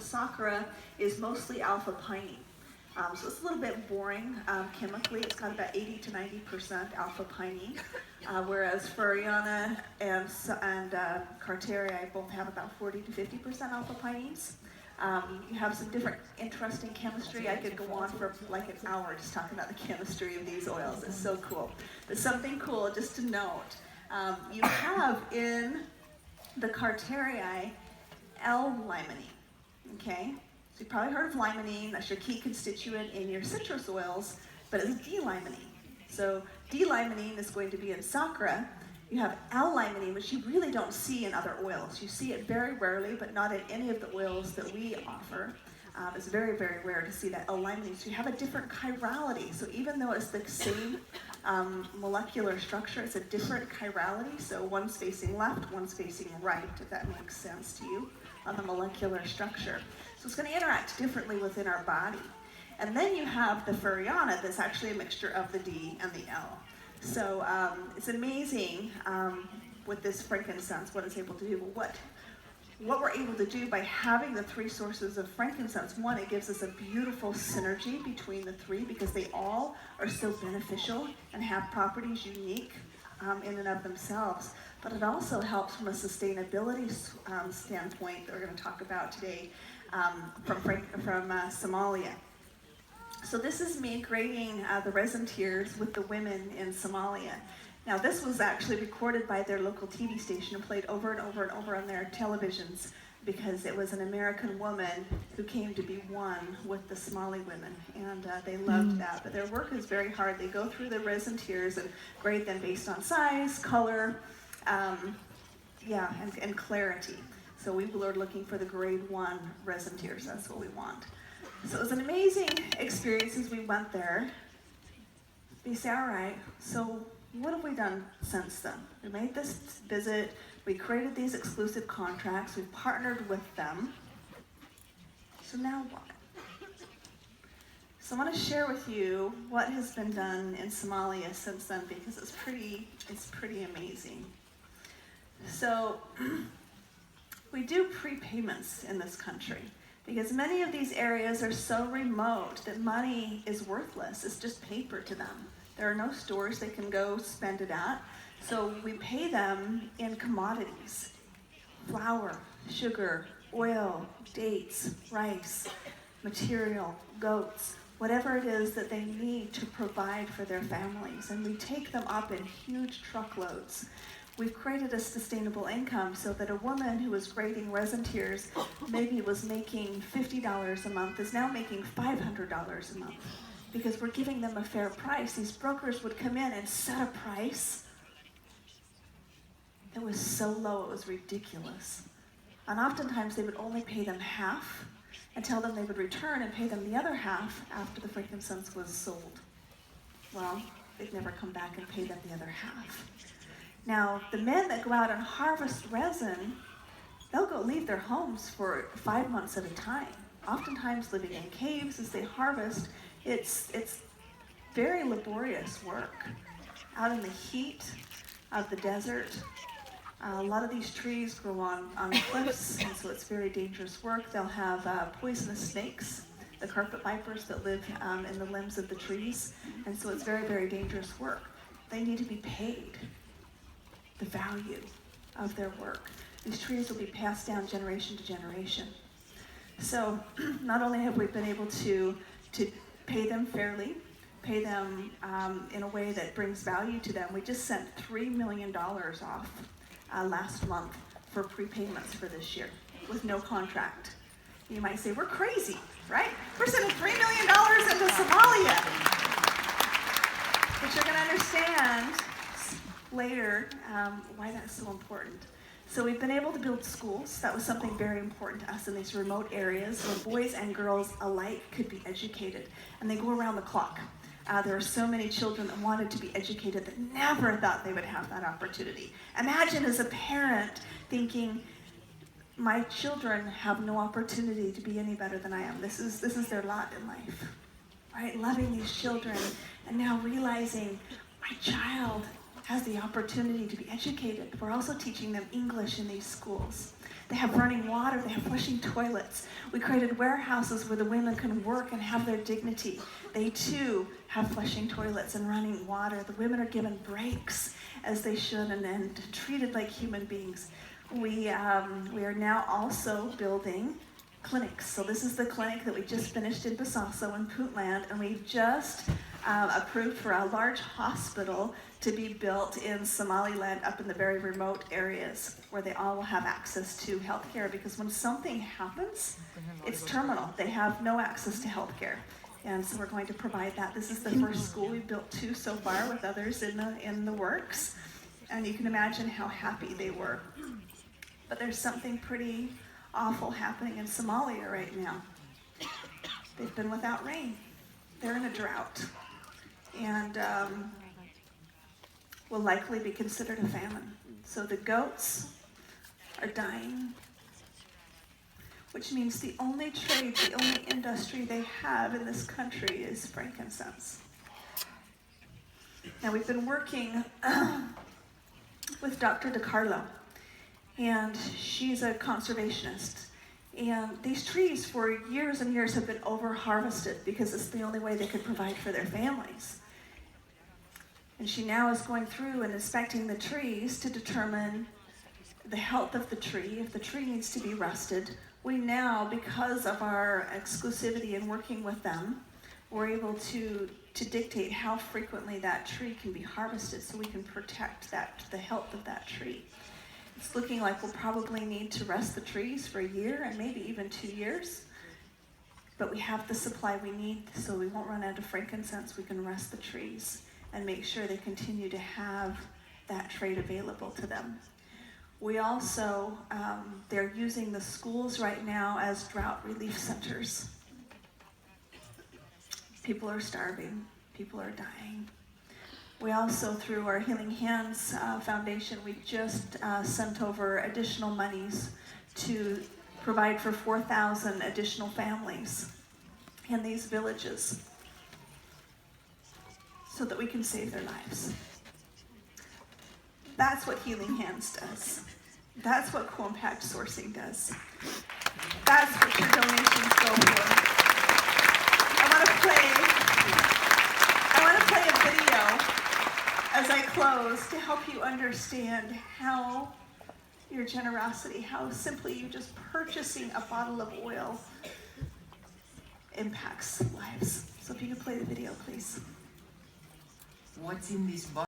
Sakura is mostly alpha pinene. So it's a little bit boring chemically. It's got about 80 to 90% alpha pinene, whereas Furiana and Carterii both have about 40 to 50% alpha pinenes. You have some different interesting chemistry. I could go on for like an hour just talking about the chemistry of these oils. It's so cool. But something cool just to note, you have in the Carterii L-limonene, okay? So you've probably heard of limonene. That's your key constituent in your citrus oils, but it's D-limonene. So D-limonene is going to be in Sakura. You have L-limonene, which you really don't see in other oils. You see it very rarely, but not in any of the oils that we offer. It's very, very rare to see that L-limonene. So you have a different chirality. So even though it's the same molecular structure, it's a different chirality. So one's facing left, one's facing right, if that makes sense to you, on the molecular structure. So it's going to interact differently within our body. And then you have the Furiana that's actually a mixture of the D and the L. So it's amazing with this frankincense what it's able to do. But what we're able to do by having the three sources of frankincense, one, it gives us a beautiful synergy between the three because they all are so beneficial and have properties unique in and of themselves. But it also helps from a sustainability standpoint that we're going to talk about today from Somalia. So this is me grading the resin tiers with the women in Somalia. Now this was actually recorded by their local TV station and played over and over and over on their televisions because it was an American woman who came to be one with the Somali women, and they loved that. But their work is very hard. They go through the resin tiers and grade them based on size, color, and clarity. So we were looking for the grade 1 resin tiers. That's what we want. So it was an amazing experience as we went there. You say, all right, so what have we done since then? We made this visit, we created these exclusive contracts, we've partnered with them. So now what? So I want to share with you what has been done in Somalia since then because it's pretty amazing. So we do prepayments in this country because many of these areas are so remote that money is worthless. It's just paper to them. There are no stores they can go spend it at. So we pay them in commodities: flour, sugar, oil, dates, rice, material, goats, whatever it is that they need to provide for their families. And we take them up in huge truckloads. We've created a sustainable income so that a woman who was grading resin tiers maybe was making $50 a month is now making $500 a month because we're giving them a fair price. These brokers would come in and set a price that was so low it was ridiculous. And oftentimes they would only pay them half and tell them they would return and pay them the other half after the frankincense was sold. Well, they'd never come back and pay them the other half. Now, the men that go out and harvest resin, they'll go leave their homes for 5 months at a time, oftentimes living in caves as they harvest. It's very laborious work out in the heat of the desert. A lot of these trees grow on cliffs, and so it's very dangerous work. They'll have poisonous snakes, the carpet vipers that live in the limbs of the trees, and so it's very, very dangerous work. They need to be paid the value of their work. These trees will be passed down generation to generation. So not only have we been able to pay them fairly, pay them in a way that brings value to them, we just sent $3 million off last month for prepayments for this year with no contract. You might say, we're crazy, right? We're sending $3 million into Somalia. But you're going to understand later why that's so important. So we've been able to build schools. That was something very important to us in these remote areas where boys and girls alike could be educated. And they go around the clock. There are so many children that wanted to be educated that never thought they would have that opportunity. Imagine as a parent thinking, my children have no opportunity to be any better than I am. This is their lot in life, right? Loving these children and now realizing my child has the opportunity to be educated. We're also teaching them English in these schools. They have running water, they have flushing toilets. We created warehouses where the women can work and have their dignity. They too have flushing toilets and running water. The women are given breaks as they should and treated like human beings. We are now also building clinics. So this is the clinic that we just finished in Basaso in Puntland, and we just approved for a large hospital to be built in Somaliland, up in the very remote areas where they all will have access to healthcare, because when something happens, it's terminal. They have no access to healthcare. And so we're going to provide that. This is the first school we've built two so far, with others in the works. And you can imagine how happy they were. But there's something pretty awful happening in Somalia right now. They've been without rain. They're in a drought. And will likely be considered a famine. So the goats are dying, which means the only trade, the only industry they have in this country is frankincense. Now we've been working with Dr. DiCarlo, and she's a conservationist. And these trees for years and years have been over-harvested because it's the only way they could provide for their families. And she now is going through and inspecting the trees to determine the health of the tree. If the tree needs to be rested, we now, because of our exclusivity in working with them, we're able to dictate how frequently that tree can be harvested so we can protect the health of that tree. It's looking like we'll probably need to rest the trees for a year and maybe even 2 years. But we have the supply we need, so we won't run out of frankincense. We can rest the trees and make sure they continue to have that trade available to them. We also, they're using the schools right now as drought relief centers. People are starving, people are dying. We also, through our Healing Hands Foundation, we just sent over additional monies to provide for 4,000 additional families in these villages, so that we can save their lives. That's what Healing Hands does. That's what co-impact sourcing does. That's what your donations go for. I want to play a video as I close to help you understand how your generosity, how simply you just purchasing a bottle of oil impacts lives. So if you could play the video, please. What's in this bottle?